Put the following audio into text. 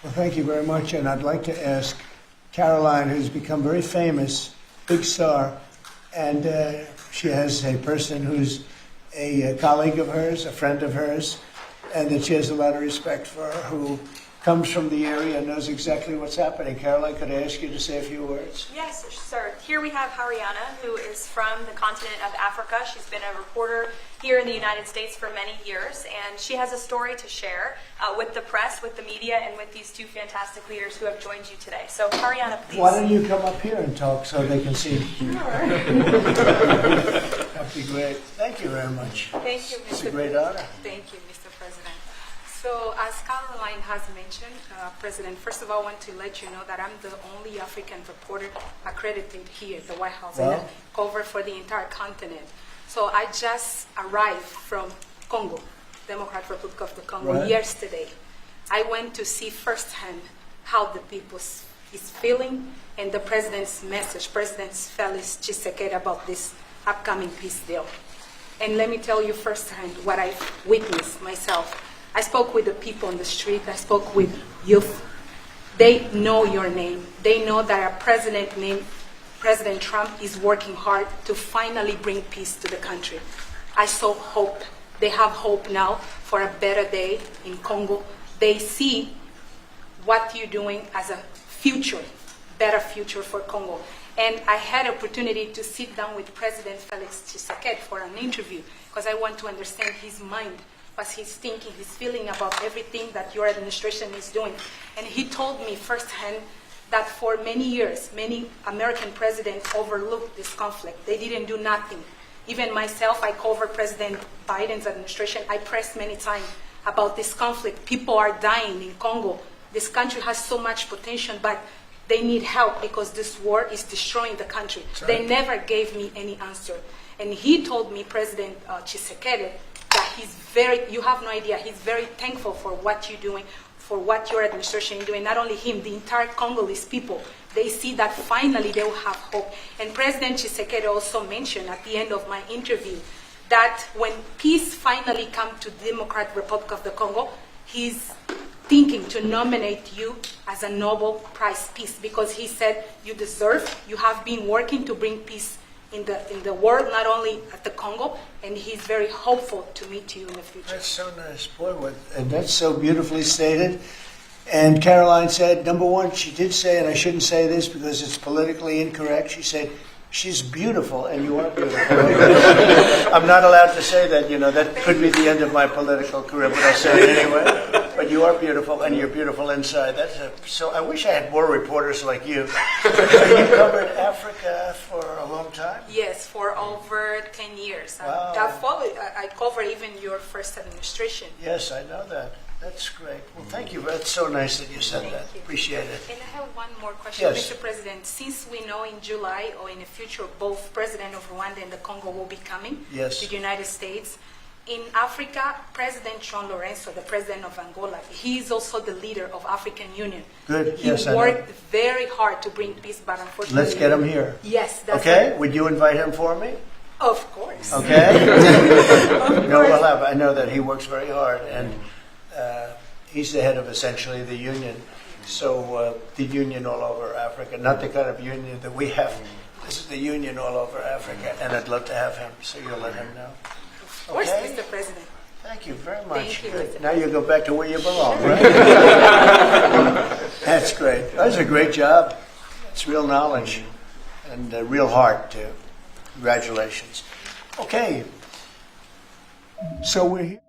Well, thank you very much, and I'd like to ask Caroline, who's become very famous, big star, and she has a person who's a colleague of hers, a friend of hers, and that she has a lot of respect for, who comes from the area and knows exactly what's happening. Caroline, could I ask you to say a few words? Yes, sir. Here we have Haryana, who is from the continent of Africa. She's been a reporter here in the United States for many years, and she has a story to share with the press, with the media, and with these two fantastic leaders who have joined you today. So, Haryana, please. Why don't you come up here and talk so they can see? Sure. That'd be great. Thank you very much. Thank you, Mr. It's a great honor. Thank you, Mr. President. So, as Caroline has mentioned, President, first of all, I want to let you know that I'm the only African reporter accredited here at the White House and covered for the entire continent. So, I just arrived from Congo, Democratic Republic of the Congo, yesterday. I went to see firsthand how the people is feeling and the President's message, President Felix Tshisekedi, about this upcoming peace deal. And let me tell you firsthand what I witnessed myself. I spoke with the people on the street. I spoke with youth. They know your name. They know that a president named President Trump is working hard to finally bring peace to the country. I saw hope. They have hope now for a better day in Congo. They see what you're doing as a future, better future for Congo. And I had opportunity to sit down with President Felix Tshisekedi for an interview because I want to understand his mind, what he's thinking, his feeling about everything that your administration is doing. And he told me firsthand that for many years, many American presidents overlooked this conflict. They didn't do nothing. Even myself, I covered President Biden's administration. I pressed many times about this conflict. People are dying in Congo. This country has so much potential, but they need help because this war is destroying the country. Right. They never gave me any answer. And he told me, President Tshisekedi, that you have no idea, he's very thankful for what you're doing, for what your administration is doing. Not only him, the entire Congolese people, they see that finally they will have hope. And President Tshisekedi also mentioned at the end of my interview that when peace finally comes to the Democratic Republic of the Congo, he's thinking to nominate you as a Nobel Prize Peace because he said you deserve, you have been working to bring peace in the world, not only at the Congo, and he's very hopeful to meet you in the future. That's so nice. Boy, and that's so beautifully stated. And Caroline said, number one, she did say, and I shouldn't say this because it's politically incorrect, she said, she's beautiful, and you are beautiful. I'm not allowed to say that, that could be the end of my political career, but I'll say it anyway. But you are beautiful, and you're beautiful inside. So I wish I had more reporters like you. So you covered Africa for a long time? Yes, for over 10 years. Wow. I covered even your first administration. Yes, I know that. That's great. Well, thank you. That's so nice that you said Thank that. you. Appreciate it. And I have one more question, Yes. Mr. President. Since we know in July or in the future both President of Rwanda and the Congo will be coming to the United States, in Africa, President John Lorenzo, the president of Angola, he is also the leader of African Union. Good. He Yes, I know. worked very hard to bring peace, but unfortunately... Let's get him here. Yes, that's Okay? right. Would you invite him for me? Of course. Okay? Of No, course. we'll have. I know that he works very hard, and he's the head of essentially the union. So the union all over Africa, not the kind of union that we have. This is the union all over Africa, and I'd love to have him. So you'll let him know. Of course, Okay? Mr. President. Thank you very much. Thank you, Good. Mr. Now you go back to where you belong, right? That's great. That's a great job. It's real knowledge and real heart too. Congratulations. Okay. So we're here.